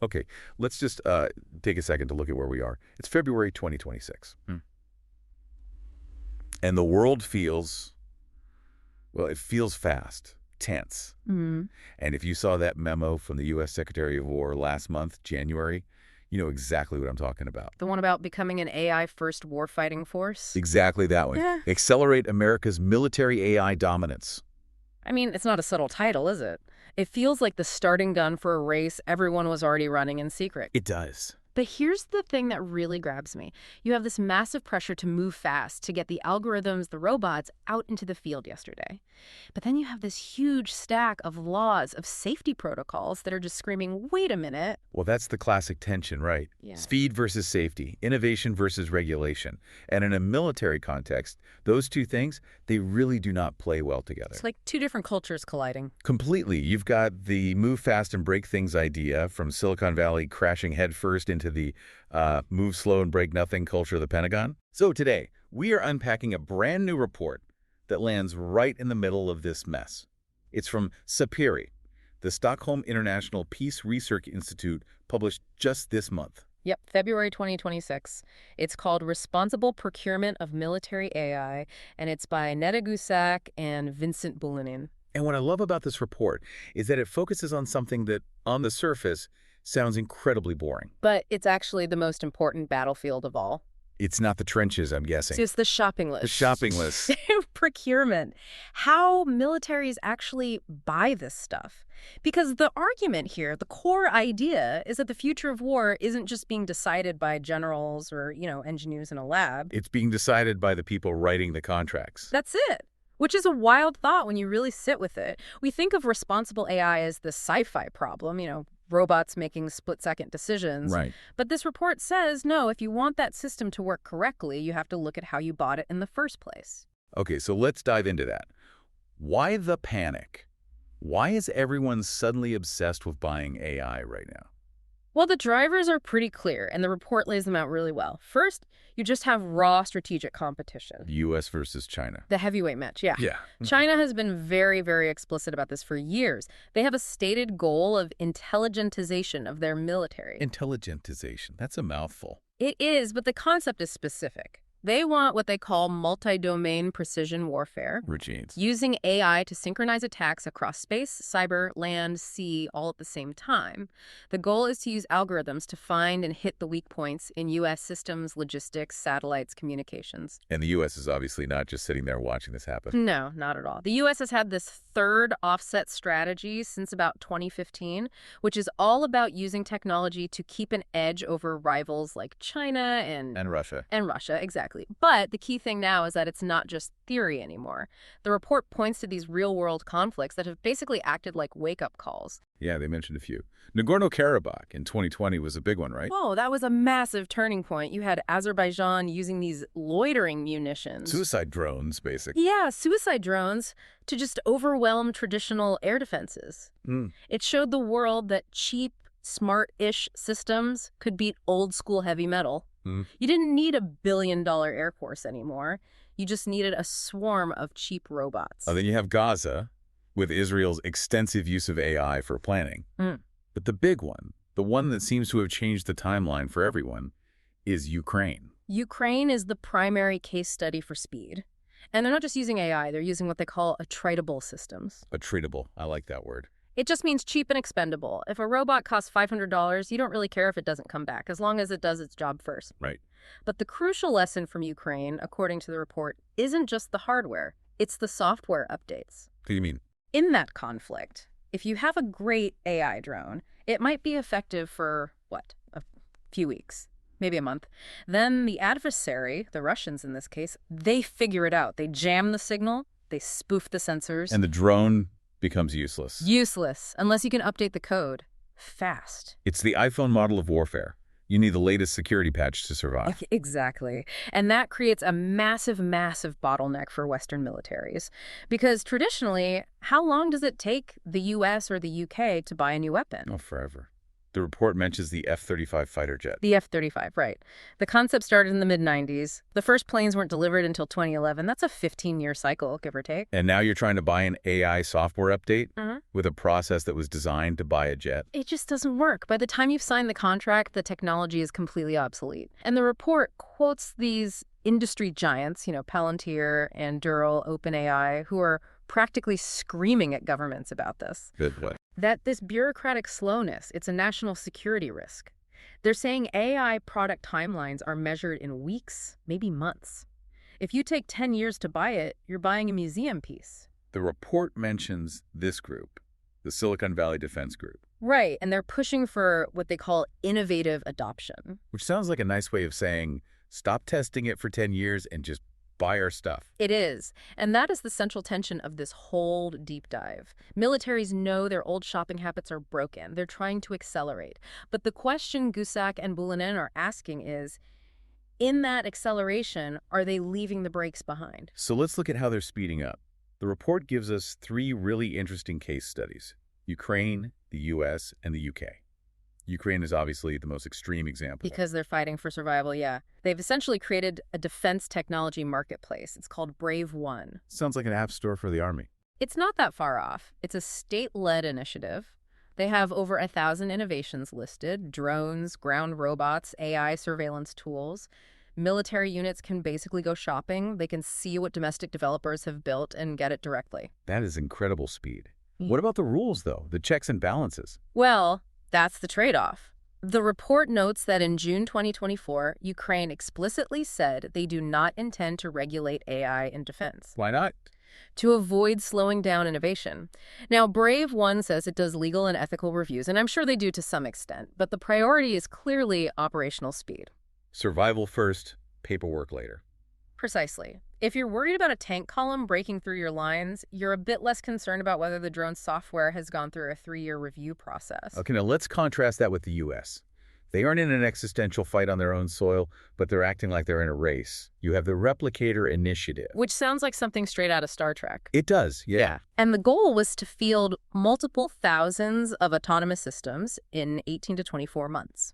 Okay, let's just take a second to look at where we are. It's February 2026. And the world feels, well, it feels fast, tense. Mm. And if you saw that memo from the U.S. Secretary of War last month, January, you know exactly what I'm talking about. The one about becoming an AI-first warfighting force? Exactly that one. Yeah. Accelerate America's military AI dominance. I mean, it's not a subtle title, is it? It feels like the starting gun for a race everyone was already running in secret. It does. But here's the thing that really grabs me. You have this massive pressure to move fast, to get the algorithms, the robots, out into the field yesterday. But then you have this huge stack of laws, of safety protocols that are just screaming, wait a minute. Well, that's the classic tension, right? Yeah. Speed versus safety, innovation versus regulation. And in a military context, those two things, they really do not play well together. It's like two different cultures colliding. Completely. You've got the move fast and break things idea from Silicon Valley crashing headfirst into the move slow and break nothing culture of the Pentagon. So today, we are unpacking a brand new report that lands right in the middle of this mess. It's from SIPRI, the Stockholm International Peace Research Institute, published just this month. Yep, February 2026. It's called Responsible Procurement of Military AI, and it's by Neda Gusak and Vincent Bulinin. And what I love about this report is that it focuses on something that, on the surface, sounds incredibly boring. But it's actually the most important battlefield of all. It's not the trenches, I'm guessing. It's the shopping list. The shopping list. Procurement. How militaries actually buy this stuff. Because the argument here, the core idea, is that the future of war isn't just being decided by generals or, engineers in a lab. It's being decided by the people writing the contracts. That's it. Which is a wild thought when you really sit with it. We think of responsible AI as the sci-fi problem, robots making split-second decisions. Right. But this report says, no, if you want that system to work correctly, you have to look at how you bought it in the first place. Okay, so let's dive into that. Why the panic? Why is everyone suddenly obsessed with buying AI right now? Well, the drivers are pretty clear, and the report lays them out really well. First, you just have raw strategic competition. The U.S. versus China. The heavyweight match, yeah. Yeah. China has been very, very explicit about this for years. They have a stated goal of intelligentization of their military. Intelligentization. That's a mouthful. It is, but the concept is specific. They want what they call multi-domain precision warfare. Routines. Using AI to synchronize attacks across space, cyber, land, sea, all at the same time. The goal is to use algorithms to find and hit the weak points in U.S. systems, logistics, satellites, communications. And the U.S. is obviously not just sitting there watching this happen. No, not at all. The U.S. has had this third offset strategy since about 2015, which is all about using technology to keep an edge over rivals like China and Russia. And Russia, exactly. But the key thing now is that it's not just theory anymore. The report points to these real-world conflicts that have basically acted like wake-up calls. Yeah, they mentioned a few. Nagorno-Karabakh in 2020 was a big one, right? Whoa, that was a massive turning point. You had Azerbaijan using these loitering munitions. Suicide drones, basically. Yeah, suicide drones to just overwhelm traditional air defenses. It showed the world that cheap, smart-ish systems could beat old-school heavy metal. You didn't need a billion-dollar Air Force anymore. You just needed a swarm of cheap robots. Then you have Gaza, with Israel's extensive use of AI for planning. But the big one, the one that seems to have changed the timeline for everyone, is Ukraine. Ukraine is the primary case study for speed. And they're not just using AI, they're using what they call attritable systems. Attritable, I like that word. It just means cheap and expendable. If a robot costs $500, you don't really care if it doesn't come back, as long as it does its job first. Right. But the crucial lesson from Ukraine, according to the report, isn't just the hardware. It's the software updates. What do you mean? In that conflict, if you have a great AI drone, it might be effective for, a few weeks, maybe a month. Then the adversary, the Russians in this case, they figure it out. They jam the signal, they spoof the sensors. And the drone becomes useless. Useless, unless you can update the code fast. It's the iPhone model of warfare. You need the latest security patch to survive. Exactly. And that creates a massive, massive bottleneck for Western militaries. Because traditionally, how long does it take the US or the UK to buy a new weapon? Oh, forever. The report mentions the F-35 fighter jet. The F-35, right. The concept started in the mid-90s. The first planes weren't delivered until 2011. That's a 15-year cycle, give or take. And now you're trying to buy an AI software update with a process that was designed to buy a jet? It just doesn't work. By the time you've signed the contract, the technology is completely obsolete. And the report quotes these industry giants, Palantir, Anduril, OpenAI, who are practically screaming at governments about this. Good point. That this bureaucratic slowness, it's a national security risk. They're saying AI product timelines are measured in weeks, maybe months. If you take 10 years to buy it, you're buying a museum piece. The report mentions this group, the Silicon Valley Defense Group. Right, and they're pushing for what they call innovative adoption. Which sounds like a nice way of saying, stop testing it for 10 years and just buy our stuff. It is. And that is the central tension of this whole deep dive. Militaries know their old shopping habits are broken. They're trying to accelerate. But the question Gusak and Bulanen are asking is, in that acceleration, are they leaving the brakes behind? So let's look at how they're speeding up. The report gives us 3 really interesting case studies: Ukraine, the U.S., and the U.K. Ukraine is obviously the most extreme example. Because they're fighting for survival, yeah. They've essentially created a defense technology marketplace. It's called Brave One. Sounds like an app store for the Army. It's not that far off. It's a state-led initiative. They have over 1,000 innovations listed: drones, ground robots, AI surveillance tools. Military units can basically go shopping. They can see what domestic developers have built and get it directly. That is incredible speed. What about the rules, though? The checks and balances? Well, that's the trade-off. The report notes that in June 2024, Ukraine explicitly said they do not intend to regulate AI in defense. Why not? To avoid slowing down innovation. Now, Brave One says it does legal and ethical reviews, and I'm sure they do to some extent, but the priority is clearly operational speed. Survival first, paperwork later. Precisely. If you're worried about a tank column breaking through your lines, you're a bit less concerned about whether the drone's software has gone through a 3-year review process. Okay, now let's contrast that with the U.S. They aren't in an existential fight on their own soil, but they're acting like they're in a race. You have the Replicator Initiative. Which sounds like something straight out of Star Trek. It does, yeah. And the goal was to field multiple thousands of autonomous systems in 18 to 24 months.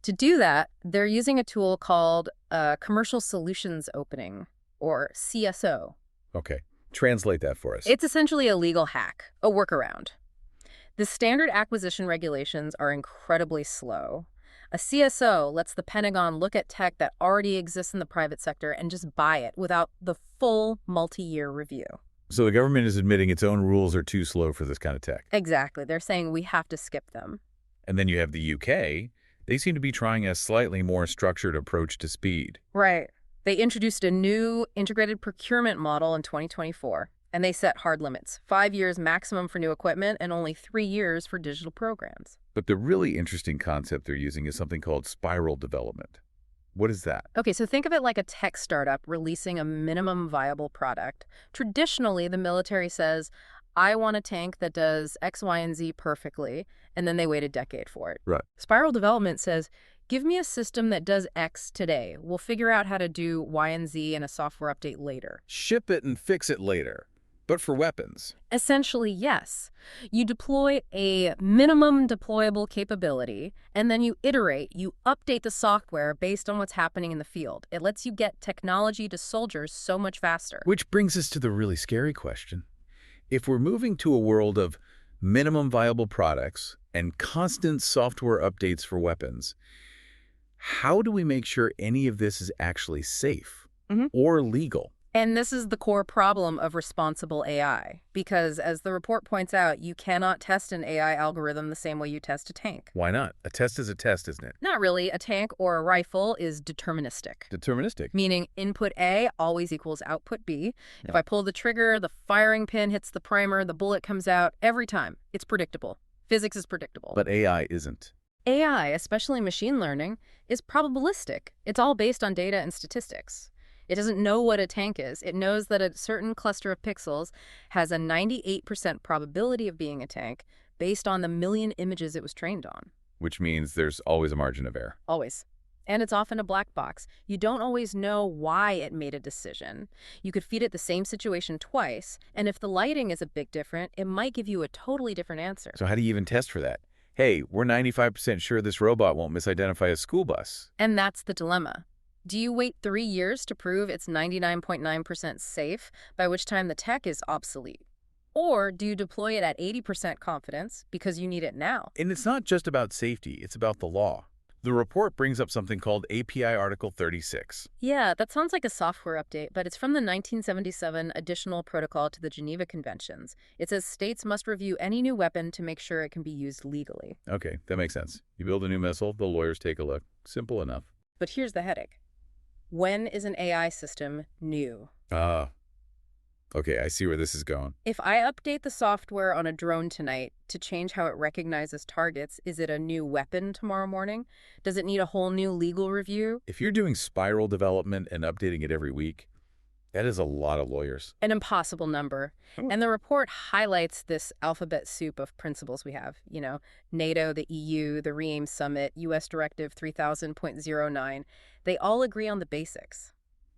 To do that, they're using a tool called Commercial Solutions Opening, or CSO. Okay, translate that for us. It's essentially a legal hack, a workaround. The standard acquisition regulations are incredibly slow. A CSO lets the Pentagon look at tech that already exists in the private sector and just buy it without the full multi-year review. So the government is admitting its own rules are too slow for this kind of tech. Exactly. They're saying we have to skip them. And then you have the UK. They seem to be trying a slightly more structured approach to speed. Right. They introduced a new integrated procurement model in 2024, and they set hard limits: 5 years maximum for new equipment and only 3 years for digital programs. But the really interesting concept they're using is something called spiral development. What is that? Okay, so think of it like a tech startup releasing a minimum viable product. Traditionally, the military says, I want a tank that does X, Y, and Z perfectly, and then they wait a decade for it. Right. Spiral development says, give me a system that does X today. We'll figure out how to do Y and Z in a software update later. Ship it and fix it later. But for weapons. Essentially, yes. You deploy a minimum deployable capability, and then you iterate, you update the software based on what's happening in the field. It lets you get technology to soldiers so much faster. Which brings us to the really scary question. If we're moving to a world of minimum viable products and constant software updates for weapons, how do we make sure any of this is actually safe or legal? And this is the core problem of responsible AI, because as the report points out, you cannot test an AI algorithm the same way you test a tank. Why not? A test is a test, isn't it? Not really. A tank or a rifle is deterministic. Deterministic. Meaning input A always equals output B. Yeah. If I pull the trigger, the firing pin hits the primer, the bullet comes out every time. It's predictable. Physics is predictable. But AI isn't. AI, especially machine learning, is probabilistic. It's all based on data and statistics. It doesn't know what a tank is. It knows that a certain cluster of pixels has a 98% probability of being a tank based on the million images it was trained on. Which means there's always a margin of error. Always. And it's often a black box. You don't always know why it made a decision. You could feed it the same situation twice, and if the lighting is a bit different, it might give you a totally different answer. So how do you even test for that? hey, we're 95% sure this robot won't misidentify a school bus. And that's the dilemma. Do you wait 3 years to prove it's 99.9% safe, by which time the tech is obsolete? Or do you deploy it at 80% confidence because you need it now? And it's not just about safety, it's about the law. The report brings up something called API Article 36. Yeah, that sounds like a software update, but it's from the 1977 Additional Protocol to the Geneva Conventions. It says states must review any new weapon to make sure it can be used legally. Okay, that makes sense. You build a new missile, the lawyers take a look. Simple enough. But here's the headache. When is an AI system new? Okay, I see where this is going. If I update the software on a drone tonight to change how it recognizes targets, is it a new weapon tomorrow morning? Does it need a whole new legal review? If you're doing spiral development and updating it every week, that is a lot of lawyers. An impossible number. And the report highlights this alphabet soup of principles we have. NATO, the EU, the REAM Summit, U.S. Directive 3000.09. They all agree on the basics.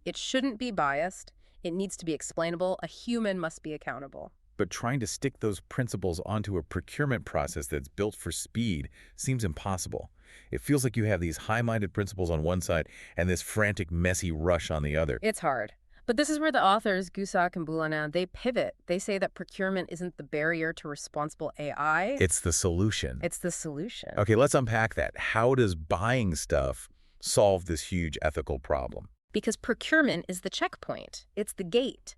It shouldn't be biased. It needs to be explainable. A human must be accountable. But trying to stick those principles onto a procurement process that's built for speed seems impossible. It feels like you have these high-minded principles on one side and this frantic, messy rush on the other. It's hard. But this is where the authors, Gusak and Boulanin, they pivot. They say that procurement isn't the barrier to responsible AI. It's the solution. It's the solution. Okay, let's unpack that. How does buying stuff solve this huge ethical problem? Because procurement is the checkpoint. It's the gate.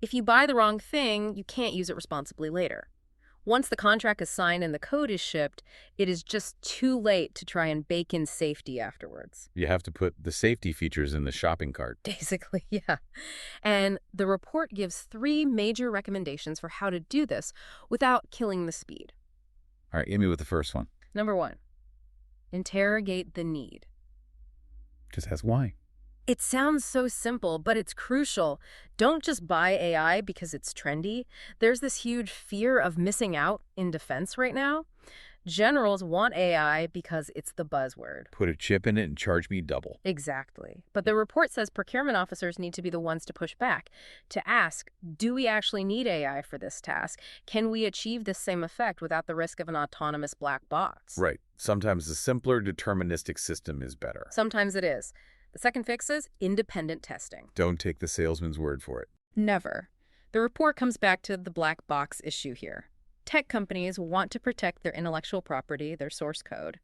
If you buy the wrong thing, you can't use it responsibly later. Once the contract is signed and the code is shipped, it is just too late to try and bake in safety afterwards. You have to put the safety features in the shopping cart. Basically, yeah. And the report gives 3 major recommendations for how to do this without killing the speed. All right, hit me with the first one. Number 1, interrogate the need. Just ask why. It sounds so simple, but it's crucial. Don't just buy AI because it's trendy. There's this huge fear of missing out in defense right now. Generals want AI because it's the buzzword. Put a chip in it and charge me double. Exactly. But the report says procurement officers need to be the ones to push back, to ask, do we actually need AI for this task? Can we achieve this same effect without the risk of an autonomous black box? Right. Sometimes the simpler deterministic system is better. Sometimes it is. The second fix is independent testing. Don't take the salesman's word for it. Never. The report comes back to the black box issue here. Tech companies want to protect their intellectual property, their source code,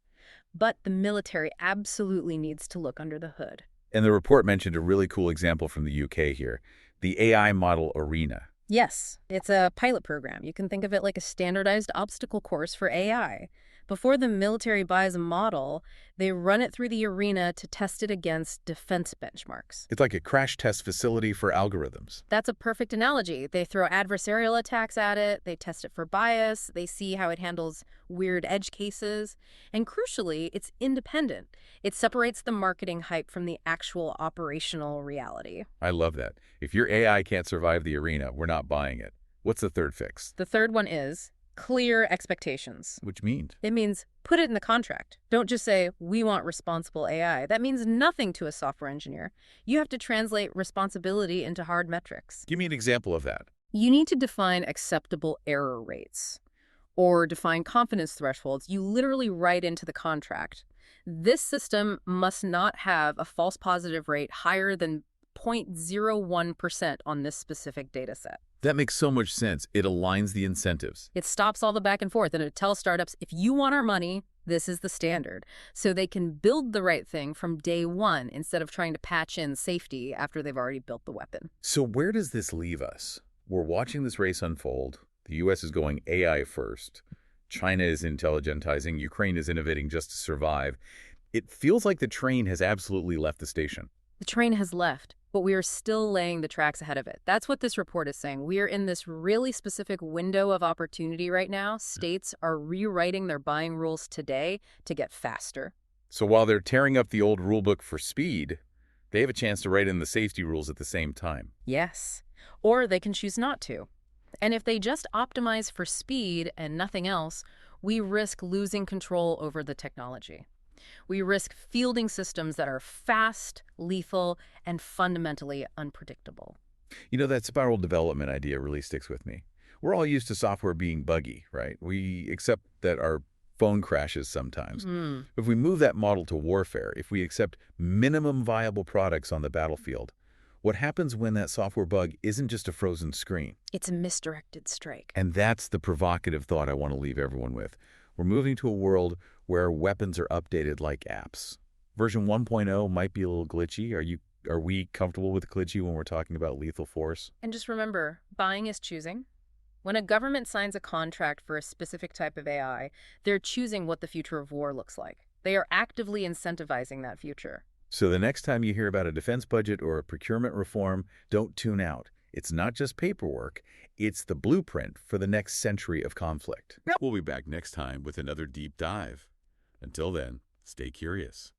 but the military absolutely needs to look under the hood. And the report mentioned a really cool example from the UK here, the AI model Arena. Yes, it's a pilot program. You can think of it like a standardized obstacle course for AI. Before the military buys a model, they run it through the arena to test it against defense benchmarks. It's like a crash test facility for algorithms. That's a perfect analogy. They throw adversarial attacks at it, they test it for bias, they see how it handles weird edge cases, and crucially, it's independent. It separates the marketing hype from the actual operational reality. I love that. If your AI can't survive the arena, we're not buying it. What's the third fix? The third one is clear expectations. Which means? It means put it in the contract. Don't just say, we want responsible AI. That means nothing to a software engineer. You have to translate responsibility into hard metrics. Give me an example of that. You need to define acceptable error rates or define confidence thresholds. You literally write into the contract. This system must not have a false positive rate higher than 0.01% on this specific data set. That makes so much sense. It aligns the incentives. It stops all the back and forth, and it tells startups, if you want our money, this is the standard. So they can build the right thing from day one instead of trying to patch in safety after they've already built the weapon. So where does this leave us? We're watching this race unfold. The U.S. is going AI first. China is intelligentizing. Ukraine is innovating just to survive. It feels like the train has absolutely left the station. The train has left, but we are still laying the tracks ahead of it. That's what this report is saying. We are in this really specific window of opportunity right now. States are rewriting their buying rules today to get faster. So while they're tearing up the old rulebook for speed, they have a chance to write in the safety rules at the same time. Yes. Or they can choose not to. And if they just optimize for speed and nothing else, we risk losing control over the technology. We risk fielding systems that are fast, lethal, and fundamentally unpredictable. You know, that spiral development idea really sticks with me. We're all used to software being buggy, right? We accept that our phone crashes sometimes. Mm. If we move that model to warfare, if we accept minimum viable products on the battlefield, what happens when that software bug isn't just a frozen screen? It's a misdirected strike. And that's the provocative thought I want to leave everyone with. We're moving to a world where weapons are updated like apps. Version 1.0 might be a little glitchy. Are we comfortable with glitchy when we're talking about lethal force? And just remember, buying is choosing. When a government signs a contract for a specific type of AI, they're choosing what the future of war looks like. They are actively incentivizing that future. So the next time you hear about a defense budget or a procurement reform, don't tune out. It's not just paperwork, it's the blueprint for the next century of conflict. We'll be back next time with another deep dive. Until then, stay curious.